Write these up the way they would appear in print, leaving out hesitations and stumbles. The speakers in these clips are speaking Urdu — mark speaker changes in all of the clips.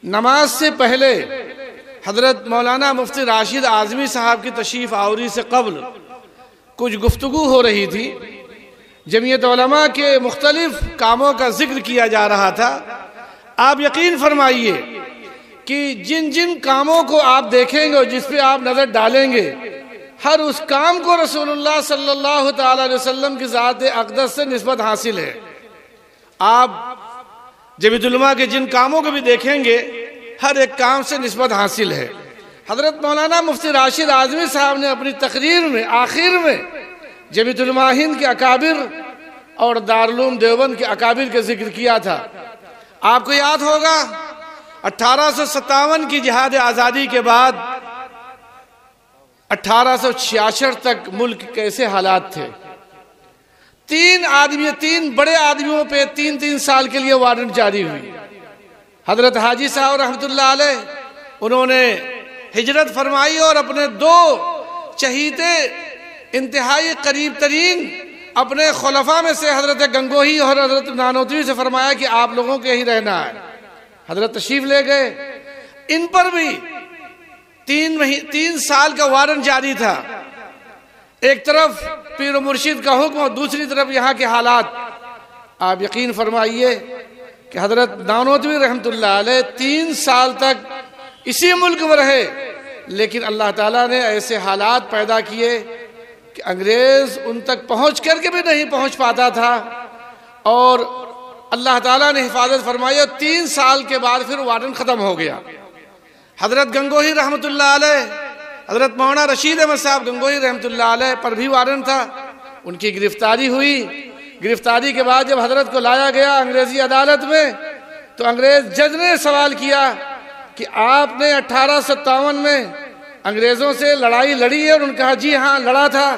Speaker 1: نماز سے پہلے حضرت مولانا مفتی راشد اعظمی صاحب کی تشریف آوری سے قبل کچھ گفتگو ہو رہی تھی. جمعیت علماء کے مختلف کاموں کا ذکر کیا جا رہا تھا. آپ یقین فرمائیے کہ جن جن کاموں کو آپ دیکھیں گے اور جس پہ آپ نظر ڈالیں گے، ہر اس کام کو رسول اللہ صلی اللہ تعالی علیہ وسلم کی ذات اقدس سے نسبت حاصل ہے. آپ جمعیت علماء کے جن کاموں کو بھی دیکھیں گے، ہر ایک کام سے نسبت حاصل ہے. حضرت مولانا مفتی راشد اعظمی صاحب نے اپنی تقریر میں آخر میں جمعیت علماء ہند کے اکابر اور دارالعلوم دیوبند کے اکابر کا ذکر کیا تھا. آپ کو یاد ہوگا 1857 کی جہاد آزادی کے بعد 1866 تک ملک کیسے حالات تھے. تین بڑے آدمیوں پہ 3 سال کے لیے وارنٹ جاری ہوئی. حضرت حاجی صاحب رحمۃ اللہ علیہ انہوں نے ہجرت فرمائی اور اپنے 2 چہیتے انتہائی قریب ترین اپنے خلفاء میں سے حضرت گنگوہی اور حضرت نانوتوی سے فرمایا کہ آپ لوگوں کے ہی رہنا ہے. حضرت تشریف لے گئے. ان پر بھی 3 سال کا وارنٹ جاری تھا. ایک طرف پیر و مرشد کا حکم اور دوسری طرف یہاں کے حالات. آپ یقین فرمائیے کہ حضرت نانوتوی رحمۃ اللہ علیہ 3 سال تک اسی ملک میں رہے، لیکن اللہ تعالیٰ نے ایسے حالات پیدا کیے کہ انگریز ان تک پہنچ کر کے بھی نہیں پہنچ پاتا تھا، اور اللہ تعالیٰ نے حفاظت فرمائی اور 3 سال کے بعد پھر وارنٹ ختم ہو گیا. حضرت گنگوہی رحمۃ اللہ علیہ، حضرت مولانا رشید احمد صاحب گنگوہی رحمۃ اللہ علیہ پر بھی وارنٹ تھا. ان کی گرفتاری ہوئی. گرفتاری کے بعد جب حضرت کو لایا گیا انگریزی عدالت میں، تو انگریز جج نے سوال کیا کہ آپ نے 1857 میں انگریزوں سے لڑائی لڑی ہے؟ اور انہوں نے کہا جی ہاں لڑا تھا.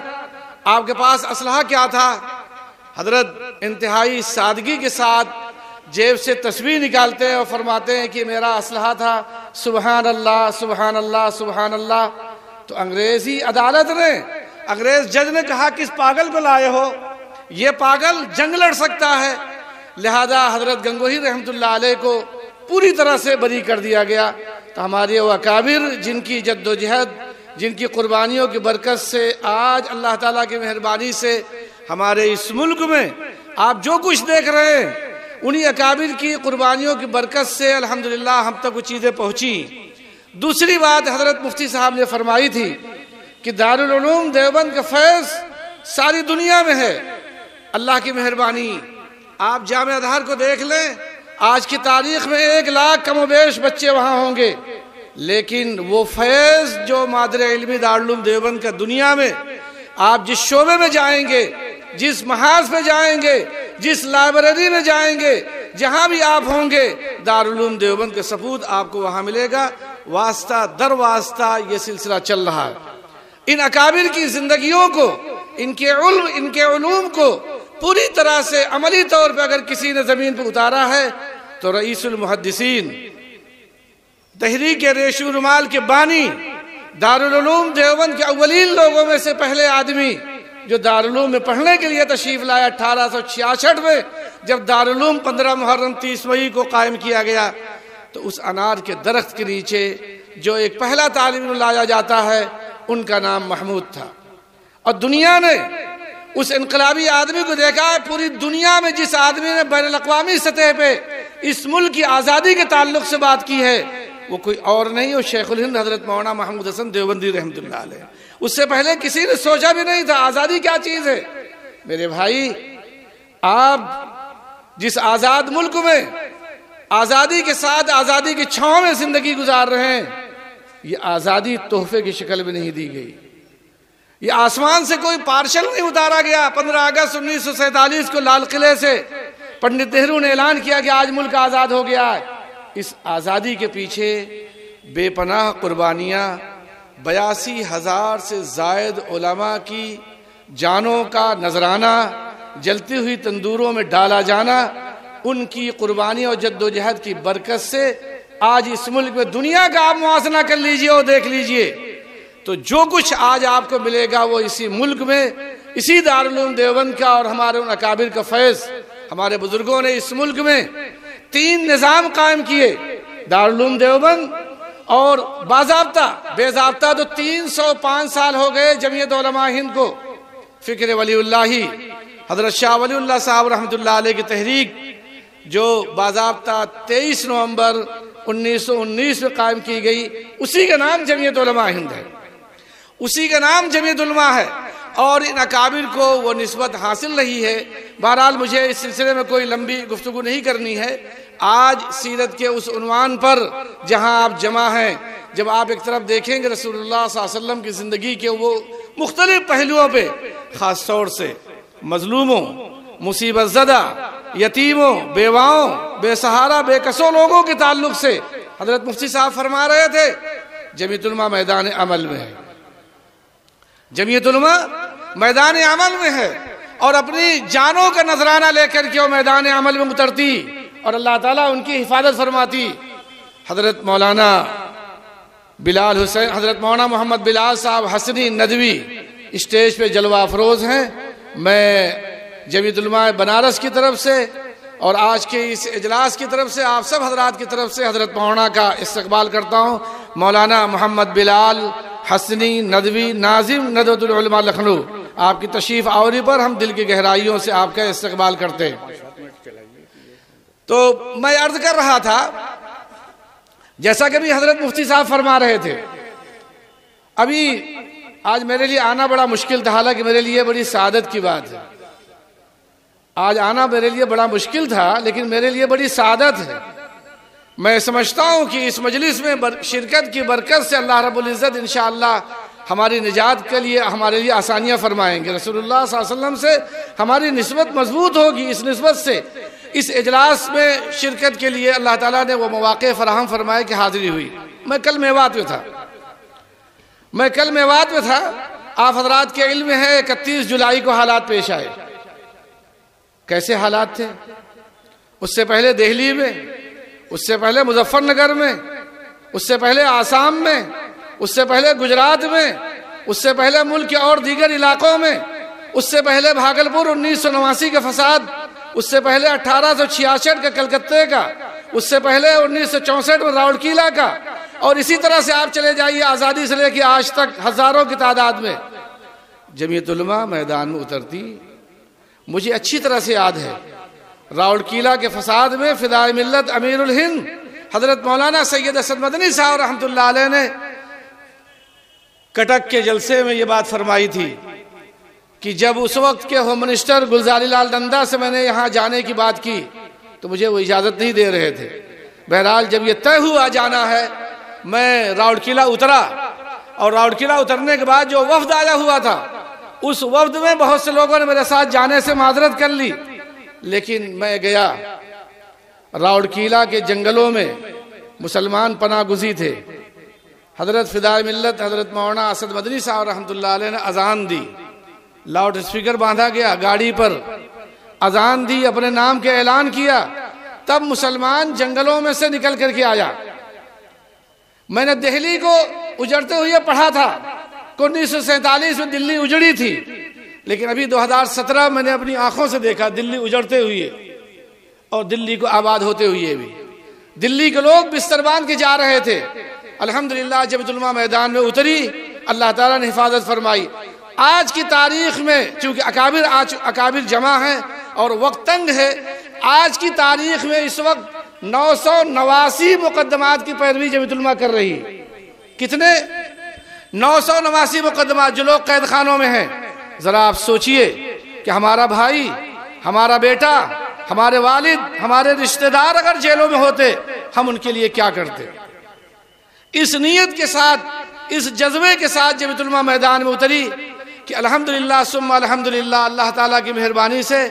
Speaker 1: آپ کے پاس اسلحہ کیا تھا؟ حضرت انتہائی سادگی کے ساتھ جیب سے تسبیح نکالتے ہیں اور فرماتے ہیں کہ میرا اسلحہ تھا سبحان اللہ سبحان اللہ سبحان اللہ. تو انگریزی عدالت نے، انگریز جج نے کہا کس پاگل کو لائے ہو؟ یہ پاگل جنگ لڑ سکتا ہے. لہذا حضرت گنگوہی رحمۃ اللہ علیہ کو پوری طرح سے بری کر دیا گیا. تو ہمارے وہ اکابر جن کی جد و جہد، جن کی قربانیوں کی برکت سے آج اللہ تعالیٰ کی مہربانی سے ہمارے اس ملک میں آپ جو کچھ دیکھ رہے ہیں، انہی اکابر کی قربانیوں کی برکت سے الحمدللہ ہم تک وہ چیزیں پہنچی. دوسری بات حضرت مفتی صاحب نے فرمائی تھی کہ دارالعلوم دیوبند کا فیض ساری دنیا میں ہے. اللہ کی مہربانی، آپ جامع ازہر کو دیکھ لیں، آج کی تاریخ میں 1 لاکھ کم و بیش بچے وہاں ہوں گے، لیکن وہ فیض جو مادر علمی دارالعلوم دیوبند کا دنیا میں، آپ جس شعبے میں جائیں گے، جس محاذ میں جائیں گے، جس لائبریری میں جائیں گے، جہاں بھی آپ ہوں گے، دارالعلوم دیوبند کا ثبوت آپ کو وہاں ملے گا. واسطہ در واسطہ یہ سلسلہ چل رہا ہے. ان اکابر کی زندگیوں کو، ان کے علوم کو پوری طرح سے عملی طور پہ اگر کسی نے زمین پہ اتارا ہے تو رئیس المحدثین، تحریک ریشم رومال کے بانی، دارالعلوم دیوبند کے اولین لوگوں میں سے پہلے آدمی جو دارالعلوم میں پڑھنے کے لیے تشریف لایا 1866 میں، جب دارالعلوم 15 محرم 30 مئی کو قائم کیا گیا، تو اس انار کے درخت کے نیچے جو ایک پہلا طالب علم لایا جاتا ہے ان کا نام محمود تھا. اور دنیا نے اس انقلابی آدمی کو دیکھا ہے. پوری دنیا میں جس آدمی نے بین الاقوامی سطح پہ اس ملک کی آزادی کے تعلق سے بات کی ہے وہ کوئی اور نہیں، وہ شیخ الہند حضرت مولانا محمود حسن دیوبندی رحمۃ اللہ علیہ. اس سے پہلے کسی نے سوچا بھی نہیں تھا آزادی کیا چیز ہے. میرے بھائی، آپ جس آزاد ملک میں آزادی کے ساتھ آزادی کی چھاؤں میں زندگی گزار رہے ہیں، یہ آزادی تحفے کی شکل میں نہیں دی گئی. یہ آسمان سے کوئی پارشل نہیں اتارا گیا. 15 اگست 1947 کو لال قلعے سے پنڈت نہرو نے اعلان کیا کہ آج ملک آزاد ہو گیا ہے. اس آزادی کے پیچھے بے پناہ قربانیاں، 82,000 سے زائد علماء کی جانوں کا نذرانہ جلتی ہوئی تندوروں میں ڈالا جانا، ان کی قربانی اور جد و جہد کی برکت سے آج اس ملک میں دنیا کا آپ موازنہ کر لیجئے اور دیکھ لیجئے تو جو کچھ آج آپ کو ملے گا وہ اسی ملک میں، اسی دارالعلوم دیوبند کا اور ہمارے ان اکابر کا فیض. ہمارے بزرگوں نے اس ملک میں 3 نظام قائم کیے. دارالعلوم دیوبند، اور بے ضابطہ تو 305 سال ہو گئے جمعیت علماء ہند کو. فکر ولی اللہ حضرت شاہ ولی اللہ صاحب رحمۃ اللہ علیہ کی تحریک جو باضابطہ 23 نومبر 1919 میں قائم کی گئی، اسی کا نام جمعیت علماء ہند ہے، اسی کا نام جمعیت علماء ہے، اور ان اکابر کو وہ نسبت حاصل رہی ہے. بہرحال مجھے اس سلسلے میں کوئی لمبی گفتگو نہیں کرنی ہے. آج سیرت کے اس عنوان پر جہاں آپ جمع ہیں، جب آپ ایک طرف دیکھیں گے رسول اللہ صلی اللہ علیہ وسلم کی زندگی کے وہ مختلف پہلوؤں پہ، خاص طور سے مظلوموں، مصیبت زدہ، یتیموں، بیواؤں، بے سہارا بے کسوں لوگوں کے تعلق سے حضرت مفتی صاحب فرما رہے تھے جمعیت علماء میدان عمل میں ہے، جمعیت علماء میدان عمل میں ہے، اور اپنی جانوں کا نذرانہ لے کر کے وہ میدان عمل میں اترتی اور اللہ تعالیٰ ان کی حفاظت فرماتی. حضرت مولانا بلال حسین، حضرت مولانا محمد بلال صاحب حسنی ندوی اسٹیج پہ جلوہ افروز ہیں. میں جمعیت علماء بنارس کی طرف سے اور آج کے اس اجلاس کی طرف سے آپ سب حضرات کی طرف سے حضرت مولانا کا استقبال کرتا ہوں. مولانا محمد بلال حسنی ندوی ناظم ندوۃ العلماء لکھنؤ، آپ کی تشریف آوری پر ہم دل کی گہرائیوں سے آپ کا استقبال کرتے ہیں. تو میں عرض کر رہا تھا، جیسا کہ بھی حضرت مفتی صاحب فرما رہے تھے، ابھی آج میرے لیے آنا بڑا مشکل تھا، حالانکہ میرے لیے بڑی سعادت کی بات ہے. آج آنا میرے لیے بڑا مشکل تھا، لیکن میرے لیے بڑی سعادت ہے. میں سمجھتا ہوں کہ اس مجلس میں شرکت کی برکت سے اللہ رب العزت انشاءاللہ ہماری نجات کے لیے ہمارے لیے آسانیاں فرمائیں گے. رسول اللہ صلی اللہ علیہ وسلم سے ہماری نسبت مضبوط ہوگی. اس نسبت سے اس اجلاس میں شرکت کے لیے اللہ تعالیٰ نے وہ مواقع فراہم فرمائے کہ حاضری ہوئی. میں کل میوات میں تھا. آپ حضرات کے علم میں ہے 31 جولائی کو حالات پیش آئے. کیسے حالات تھے؟ اس سے پہلے دہلی میں، اس سے پہلے مظفر نگر میں، اس سے پہلے آسام میں، اس سے پہلے گجرات میں، اس سے پہلے ملک کے اور دیگر علاقوں میں، اس سے پہلے بھاگلپور 1989 کا فساد، اس سے پہلے 1866 کا کلکتے کا، اس سے پہلے 1964 میں راولکیلا کا، اور اسی طرح سے آپ چلے جائیے آزادی سے لے کے آج تک ہزاروں کی تعداد میں جمعیت علماء میدان میں اترتی. مجھے اچھی طرح سے یاد ہے راولکیلا کے فساد میں فدائے ملت امیر الہند حضرت مولانا سید اسد مدنی صاحب رحمۃ اللہ علیہ نے کٹک کے جلسے میں یہ بات فرمائی تھی کہ جب اس وقت کے ہوم منسٹر گلزاری لال نندا سے میں نے یہاں جانے کی بات کی تو مجھے وہ اجازت نہیں دے رہے تھے. بہرحال جب یہ طے ہوا جانا ہے، میں راولکیلا اترا، اور راولکیلا اترنے کے بعد جو وفد آیا ہوا تھا اس وفد میں بہت سے لوگوں نے میرے ساتھ جانے سے معذرت کر لی، لیکن میں گیا. راولکیلا کے جنگلوں میں مسلمان پناہ گزین تھے. حضرت فدائے ملت حضرت مولانا اسد مدنی صاحب رحمۃ اللہ علیہ نے اذان دی، لاؤڈ اسپیکر باندھا گیا، گاڑی پر اذان دی، اپنے نام کے اعلان کیا. تب مسلمان جنگلوں میں سے نکل کر کے آیا. میں نے دہلی کو اجڑتے ہوئے پڑھا تھا کہ 1947 میں دلی اجڑی تھی، لیکن ابھی 2017 میں نے اپنی آنکھوں سے دیکھا دلی اجڑتے ہوئے اور دلی کو آباد ہوتے ہوئے بھی. دلی کے لوگ بستر باندھ کے جا رہے تھے. الحمدللہ جمعیت علماء میدان میں اتری، اللہ تعالیٰ نے حفاظت فرمائی. آج کی تاریخ میں چونکہ اکابر جمع ہیں اور وقت تنگ ہے، آج کی تاریخ میں اس وقت 989 مقدمات کی پیروی جمعیت علماء کر رہی ہے. کتنے؟ 989 مقدمات جو لوگ قید خانوں میں ہیں. ذرا آپ سوچئے کہ ہمارا بھائی، ہمارا بیٹا، ہمارے والد، ہمارے رشتہ دار اگر جیلوں میں ہوتے ہم ان کے لیے کیا کرتے. اس نیت کے ساتھ، اس جذبے کے ساتھ جمعیت علماء میدان میں اتری کہ الحمدللہ ثم الحمدللہ اللہ تعالیٰ کی مہربانی سے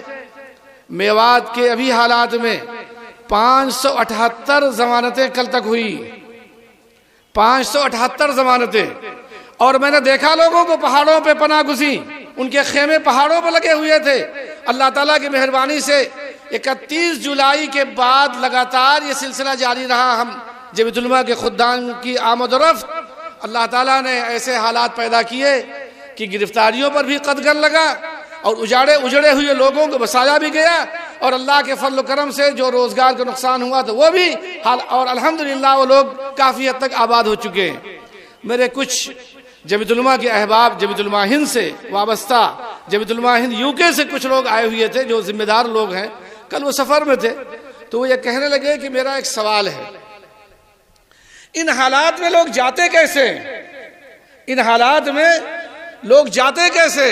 Speaker 1: میوات کے ابھی حالات میں 578 ضمانتیں کل تک ہوئی. 578 ضمانتیں. اور میں نے دیکھا لوگوں کو پہاڑوں پہ پناہ گزین، ان کے خیمے پہاڑوں پہ لگے ہوئے تھے. اللہ تعالیٰ کی مہربانی سے 31 جولائی کے بعد لگاتار یہ سلسلہ جاری رہا. ہم جمعیت علماء کے خدام کی آمد و رفت، اللہ تعالیٰ نے ایسے حالات پیدا کیے کہ گرفتاریوں پر بھی قدغن لگا اور اجڑے ہوئے لوگوں کو بسایا بھی گیا. اور اللہ کے فضل و کرم سے جو روزگار کا نقصان ہوا تو وہ بھی اور الحمدللہ وہ لوگ کافی حد تک آباد ہو چکے ہیں۔ میرے کچھ جمیعت علماء کے احباب جمیعت علماء ہند سے وابستہ، جمیعت علماء ہند UK سے کچھ لوگ آئے ہوئے تھے جو ذمہ دار لوگ ہیں، کل وہ سفر میں تھے، تو وہ یہ کہنے لگے کہ میرا ایک سوال ہے، ان حالات میں لوگ جاتے کیسے؟ ان حالات میں لوگ جاتے کیسے؟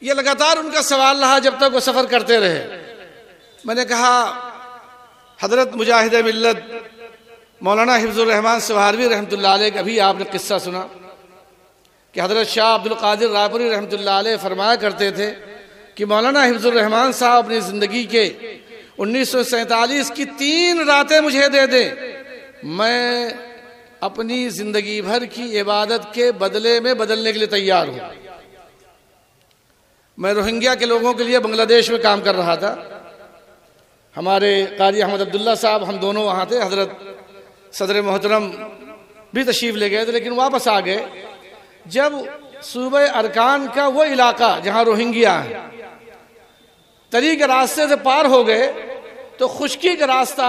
Speaker 1: یہ لگاتار ان کا سوال رہا جب تک وہ سفر کرتے رہے۔ میں نے کہا حضرت مجاہد ملت مولانا حفظ الرحمان سوہروی رحمۃ اللہ علیہ کا بھی آپ نے قصہ سنا کہ حضرت شاہ عبد القادر رائے رحمۃ اللہ علیہ فرمایا کرتے تھے کہ مولانا حفظ الرحمان صاحب اپنی زندگی کے 1947 کی 3 راتیں مجھے دے دیں، میں اپنی زندگی بھر کی عبادت کے بدلے میں بدلنے کے لیے تیار ہوں۔ میں روہنگیا کے لوگوں کے لیے بنگلہ دیش میں کام کر رہا تھا، ہمارے قاری احمد عبداللہ صاحب ہم دونوں وہاں تھے، حضرت صدر محترم بھی تشریف لے گئے تھے لیکن واپس آ گئے۔ جب صوبہ ارکان کا وہ علاقہ جہاں روہنگیا ہے تری کے راستے سے پار ہو گئے تو خشکی کا راستہ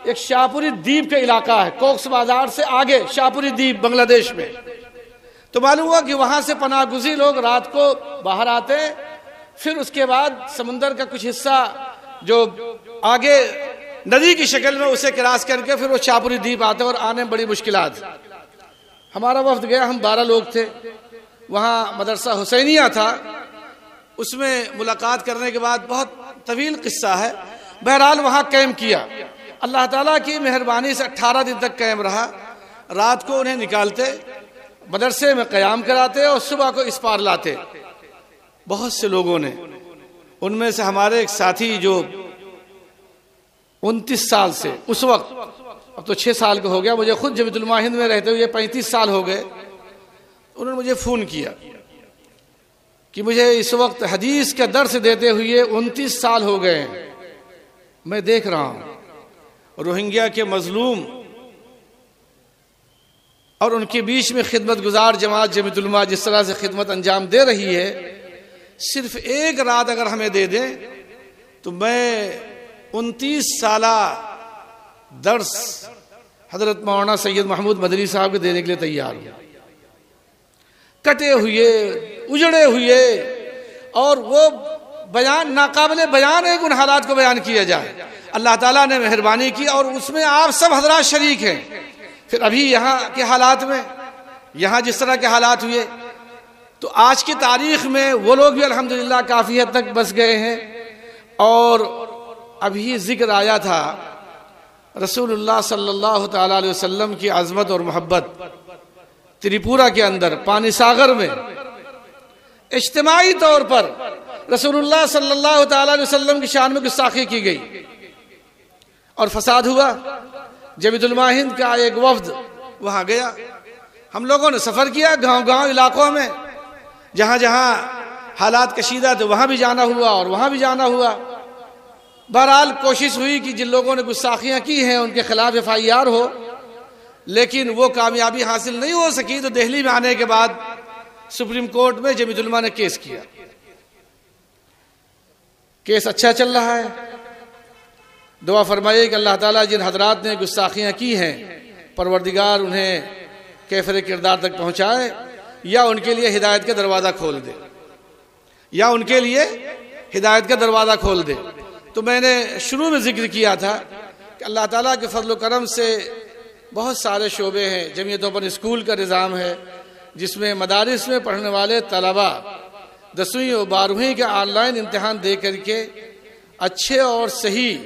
Speaker 1: ایک شاہپوری دیپ کا علاقہ ہے، کوکس بازار سے آگے شاہپوری دیپ بنگلہ دیش میں، تو معلوم ہوا کہ وہاں سے پناہ گزین لوگ رات کو باہر آتے، پھر اس کے بعد سمندر کا کچھ حصہ جو آگے ندی کی شکل میں اسے کراس کر کے پھر وہ شاہپوری دیپ آتے اور آنے میں بڑی مشکلات۔ ہمارا وفد گیا، ہم 12 لوگ تھے، وہاں مدرسہ حسینیہ تھا، اس میں ملاقات کرنے کے بعد بہت طویل قصہ ہے، بہرحال وہاں کیمپ کیا، اللہ تعالیٰ کی مہربانی سے 18 دن تک کیمپ رہا، رات کو انہیں نکالتے مدرسے میں قیام کراتے اور صبح کو اس پار لاتے۔ بہت سے لوگوں نے، ان میں سے ہمارے ایک ساتھی جو 29 سال سے اس وقت، اب تو 6 سال کا ہو گیا، مجھے خود جمیعت علماء ہند میں رہتے ہوئے 35 سال ہو گئے، انہوں نے مجھے فون کیا کہ مجھے اس وقت حدیث کا درس دیتے ہوئے 29 سال ہو گئے ہیں، میں دیکھ رہا ہوں روہنگیا کے مظلوم اور ان کے بیچ میں خدمت گزار جماعت جمیعت علماء جس طرح سے خدمت انجام دے رہی ہے، صرف ایک رات اگر ہمیں دے دیں تو میں 29 سالہ درس حضرت مولانا سید محمود مدنی صاحب کے دینے کے لیے تیار ہوں۔ کٹے ہوئے، اجڑے ہوئے، اور وہ بیان ناقابل بیان ہے کہ ان حالات کو بیان کیا جائے۔ اللہ تعالیٰ نے مہربانی کی اور اس میں آپ سب حضرات شریک ہیں۔ پھر ابھی یہاں کے حالات میں، یہاں جس طرح کے حالات ہوئے، تو آج کی تاریخ میں وہ لوگ بھی الحمدللہ کافی حد تک بس گئے ہیں۔ اور ابھی ذکر آیا تھا رسول اللہ صلی اللہ تعالیٰ علیہ وسلم کی عظمت اور محبت، تریپورہ کے اندر پانی ساغر میں اجتماعی طور پر رسول اللہ صلی اللہ تعالیٰ علیہ وسلم کی شان میں گستاخی کی گئی اور فساد ہوا۔ جمیعت علماء ہند کا ایک وفد وہاں گیا، ہم لوگوں نے سفر کیا گاؤں گاؤں علاقوں میں، جہاں جہاں حالات کشیدہ تھے وہاں بھی جانا ہوا اور وہاں بھی جانا ہوا۔ بہرحال کوشش ہوئی کہ جن لوگوں نے گستاخیاں کی ہیں ان کے خلاف FIR ہو، لیکن وہ کامیابی حاصل نہیں ہو سکی، تو دہلی میں آنے کے بعد سپریم کورٹ میں جمیعت علماء نے کیس کیا۔ کیس اچھا چل رہا ہے، دعا فرمائیے کہ اللہ تعالیٰ جن حضرات نے گستاخیاں کی ہیں پروردگار انہیں کیفر کردار تک پہنچائے، یا ان کے لیے ہدایت کا دروازہ کھول دے، یا ان کے لیے ہدایت کا دروازہ کھول دے۔ تو میں نے شروع میں ذکر کیا تھا کہ اللہ تعالیٰ کے فضل و کرم سے بہت سارے شعبے ہیں۔ جمعیت اوپن اسکول کا نظام ہے جس میں مدارس میں پڑھنے والے طلبہ 10ویں اور 12ویں کے آن لائن امتحان دے کر کے اچھے اور صحیح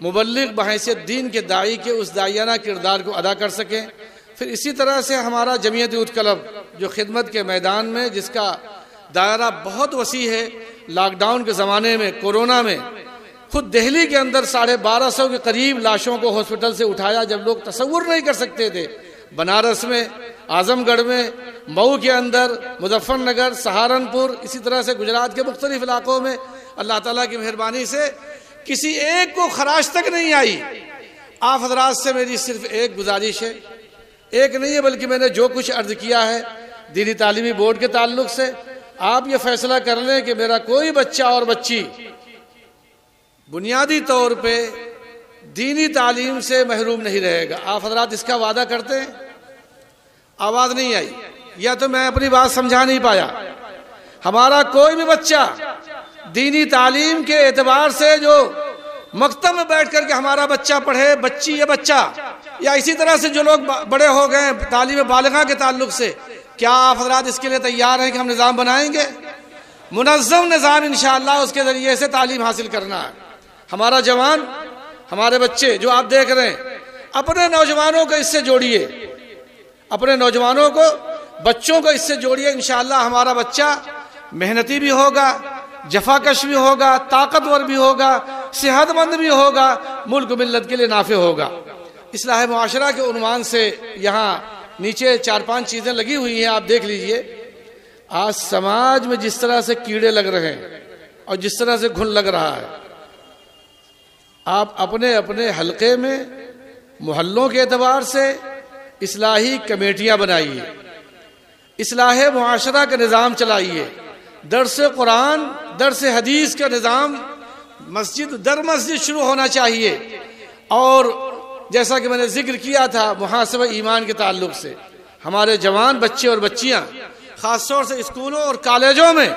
Speaker 1: مبلغ بحیثیت دین کے داعی کے اس داعیانہ کردار کو ادا کر سکیں۔ پھر اسی طرح سے ہمارا جمعیت یوتھ کلب جو خدمت کے میدان میں جس کا دائرہ بہت وسیع ہے، لاک ڈاؤن کے زمانے میں، کورونا میں خود دہلی کے اندر 1250 کے قریب لاشوں کو ہاسپٹل سے اٹھایا جب لوگ تصور نہیں کر سکتے تھے۔ بنارس میں، اعظم گڑھ میں، مئو کے اندر، مظفر نگر، سہارنپور، اسی طرح سے گجرات کے مختلف علاقوں میں اللہ تعالیٰ کی مہربانی سے کسی ایک کو خراش تک نہیں آئی۔ آپ حضرات سے میری صرف ایک گزارش ہے، ایک نہیں ہے بلکہ میں نے جو کچھ عرض کیا ہے دینی تعلیمی بورڈ کے تعلق سے، آپ یہ فیصلہ کر لیں کہ میرا کوئی بچہ اور بچی بنیادی طور پہ دینی تعلیم سے محروم نہیں رہے گا۔ آپ حضرات اس کا وعدہ کرتے ہیں؟ آواز نہیں آئی، یا تو میں اپنی بات سمجھا نہیں پایا۔ ہمارا کوئی بھی بچہ دینی تعلیم کے اعتبار سے جو مکتب میں بیٹھ کر کے ہمارا بچہ پڑھے، بچی یا بچہ، یا اسی طرح سے جو لوگ بڑے ہو گئے تعلیم بالغہ کے تعلق سے، کیا آپ حضرات اس کے لیے تیار ہیں کہ ہم نظام بنائیں گے؟ منظم نظام انشاءاللہ اس کے ذریعے سے تعلیم حاصل کرنا ہے۔ ہمارا جوان، ہمارے بچے جو آپ دیکھ رہے ہیں، اپنے نوجوانوں کو اس سے جوڑیے، اپنے نوجوانوں کو، بچوں کو اس سے جوڑیے۔ انشاءاللہ ہمارا بچہ محنتی بھی ہوگا، جفاکش بھی ہوگا، طاقتور بھی ہوگا، صحت مند بھی ہوگا، ملک ملت کے لیے نافع ہوگا۔ اصلاح معاشرہ کے عنوان سے یہاں نیچے 4-5 چیزیں لگی ہوئی ہیں، آپ دیکھ لیجئے۔ آج سماج میں جس طرح سے کیڑے لگ رہے ہیں اور جس طرح سے گھن لگ رہا ہے، آپ اپنے اپنے حلقے میں، محلوں کے اعتبار سے اصلاحی کمیٹیاں بنائیے، اصلاح معاشرہ کا نظام چلائیے، درس قرآن، درس حدیث کا نظام مسجد در مسجد شروع ہونا چاہیے۔ اور جیسا کہ میں نے ذکر کیا تھا محاسبہ ایمان کے تعلق سے، ہمارے جوان بچے اور بچیاں خاص طور سے اسکولوں اور کالجوں میں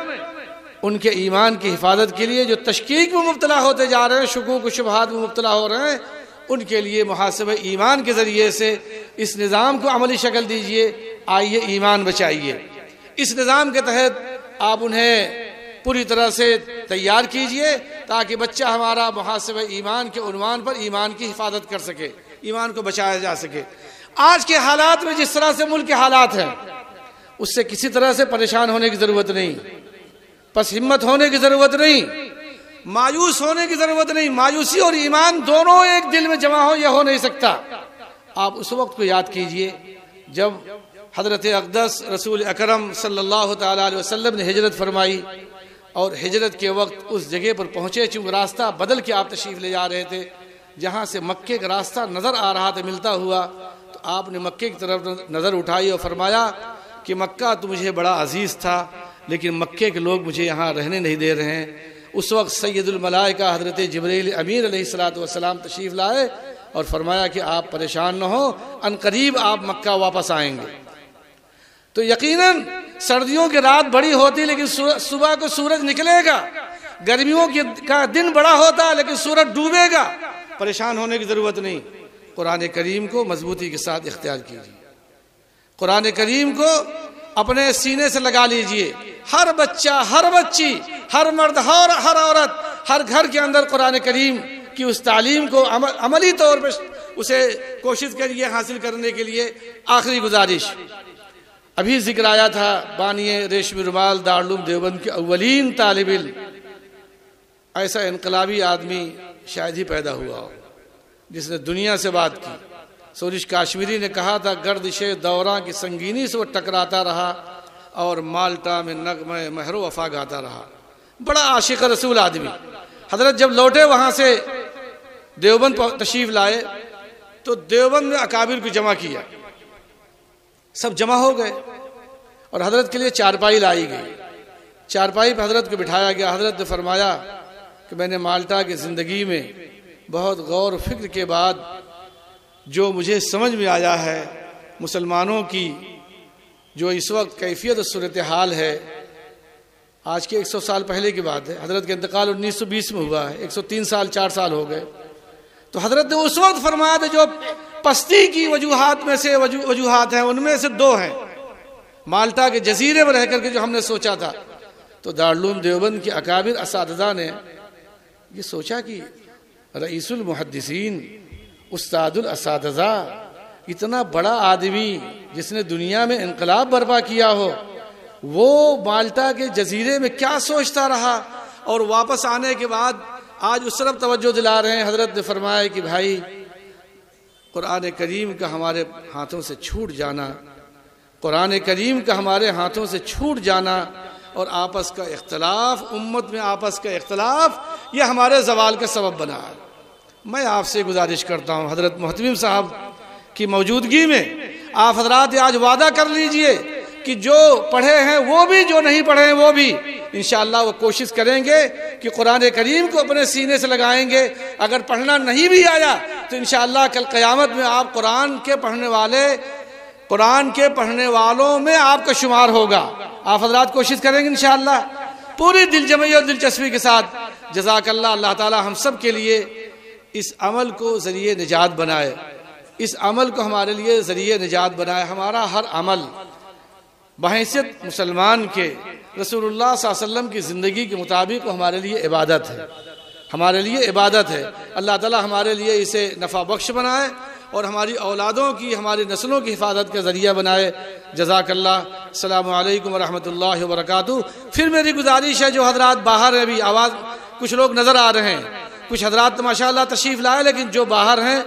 Speaker 1: ان کے ایمان کی حفاظت کے لیے جو تشکیک میں مبتلا ہوتے جا رہے ہیں، شکوک و شبہات میں مبتلا ہو رہے ہیں، ان کے لیے محاسبہ ایمان کے ذریعے سے اس نظام کو عملی شکل دیجئے۔ آئیے ایمان بچائیے۔ اس نظام کے تحت آپ انہیں پوری طرح سے تیار کیجئے تاکہ بچہ ہمارا محاسبہ ایمان کے عنوان پر ایمان کی حفاظت کر سکے، ایمان کو بچایا جا سکے۔ آج کے حالات میں جس طرح سے ملک کے حالات ہیں، اس سے کسی طرح سے پریشان ہونے کی ضرورت نہیں، پس ہمت ہونے کی ضرورت نہیں، مایوس ہونے کی ضرورت نہیں۔ مایوسی اور ایمان دونوں ایک دل میں جمع ہو، یہ ہو نہیں سکتا۔ آپ اس وقت کو یاد کیجئے جب حضرت اقدس رسول اکرم صلی اللہ تعالیٰ علیہ وسلم نے ہجرت فرمائی، اور ہجرت کے وقت اس جگہ پر پہنچے، چونکہ راستہ بدل کے آپ تشریف لے جا رہے تھے، جہاں سے مکے کا راستہ نظر آ رہا تھا ملتا ہوا، تو آپ نے مکے کی طرف نظر اٹھائی اور فرمایا کہ مکہ تو مجھے بڑا عزیز تھا، لیکن مکے کے لوگ مجھے یہاں رہنے نہیں دے رہے ہیں۔ اس وقت سید الملائکہ حضرت جبریل امین علیہ السلام تشریف لائے اور فرمایا کہ آپ پریشان نہ ہو، ان قریب آپ مکہ واپس آئیں گے۔ تو یقیناً سردیوں کی رات بڑی ہوتی لیکن صبح کو سورج نکلے گا، گرمیوں کا دن بڑا ہوتا لیکن سورج ڈوبے گا۔ پریشان ہونے کی ضرورت نہیں۔ قرآن کریم کو مضبوطی کے ساتھ اختیار کیجیے، قرآن کریم کو اپنے سینے سے لگا لیجئے۔ ہر بچہ، ہر بچی، ہر مرد، ہر عورت، ہر گھر کے اندر قرآن کریم کی اس تعلیم کو عملی طور پر اسے کوشش کریے حاصل کرنے کے لیے۔ آخری گزارش، ابھی ذکر آیا تھا بانی ریشمی رومال دارالعلوم دیوبند کے اولین طالب علم، ایسا انقلابی آدمی شاید ہی پیدا ہوا ہو جس نے دنیا سے بات کی۔ سورش کاشمیری نے کہا تھا، گردش دوراں کی سنگینی سے وہ ٹکراتا رہا اور مالٹا میں نغمہ مہر و وفا گاتا رہا۔ بڑا عاشق رسول آدمی۔ حضرت جب لوٹے وہاں سے دیوبند تشریف لائے تو دیوبند میں اکابر کو جمع کیا، سب جمع ہو گئے اور حضرت کے لیے چارپائی لائی گئی۔ چارپائی پہ حضرت کو بٹھایا گیا۔ حضرت نے فرمایا کہ میں نے مالٹا کی زندگی میں بہت غور و فکر کے بعد جو مجھے سمجھ میں آیا ہے، مسلمانوں کی جو اس وقت کیفیت و صورتحال ہے، آج کے 100 سال پہلے کی بات ہے، حضرت کا انتقال 1920 میں ہوا ہے، 103 سال 4 سال ہو گئے۔ تو حضرت نے اس وقت فرمایا تھا جو پستی کی وجوہات میں سے وجوہات ہیں، ان میں سے 2 ہیں۔ مالٹا کے جزیرے میں رہ کر کے جو ہم نے سوچا تھا، تو دارالعلوم دیوبند کے اکابر اساتذہ نے یہ سوچا کہ رئیس المحدثین، استاد الاساتذہ، اتنا بڑا آدمی جس نے دنیا میں انقلاب برپا کیا ہو، وہ مالٹا کے جزیرے میں کیا سوچتا رہا، اور واپس آنے کے بعد آج اس طرف توجہ دلا رہے ہیں۔ حضرت نے فرمایا کہ بھائی، قرآن کریم کا ہمارے ہاتھوں سے چھوٹ جانا، قرآن کریم کا ہمارے ہاتھوں سے چھوٹ جانا اور آپس کا اختلاف، امت میں آپس کا اختلاف، یہ ہمارے زوال کا سبب بنا ہے۔ میں آپ سے گزارش کرتا ہوں حضرت محتمم صاحب کی موجودگی میں، آپ حضرات آج وعدہ کر لیجئے کہ جو پڑھے ہیں وہ بھی، جو نہیں پڑھے ہیں وہ بھی، انشاءاللہ وہ کوشش کریں گے کہ قرآن کریم کو اپنے سینے سے لگائیں گے. اگر پڑھنا نہیں بھی آیا تو انشاءاللہ کل قیامت میں آپ قرآن کے پڑھنے والوں میں آپ کا شمار ہوگا. آپ حضرات کوشش کریں گے انشاءاللہ پوری دل جمعی اور دلچسپی کے ساتھ. جزاک اللہ. اللہ تعالی ہم سب کے لیے اس عمل کو ذریعہ نجات بنائے, اس عمل کو ہمارے لیے ذریعہ نجات بنائے. ہمارا ہر عمل بحیثیت مسلمان کے رسول اللہ صلی اللہ علیہ وسلم کی زندگی کے مطابق ہمارے لیے عبادت ہے, ہمارے لیے عبادت ہے. اللہ تعالی ہمارے لیے اسے نفع بخش بنائے اور ہماری اولادوں کی, ہماری نسلوں کی حفاظت کا ذریعہ بنائے. جزاک اللہ. السلام علیکم ورحمۃ اللہ وبرکاتہ. پھر میری گزارش ہے جو حضرات باہر ہیں, ابھی آواز کچھ لوگ نظر آ رہے ہیں, کچھ حضرات تو ماشاءاللہ تشریف لائے, لیکن جو باہر ہیں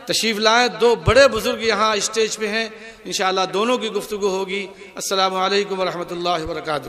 Speaker 1: تشریف لائیں. دو بڑے بزرگ یہاں اسٹیج پہ ہیں, انشاءاللہ دونوں کی گفتگو ہوگی. السلام علیکم ورحمۃ اللہ وبرکاتہ.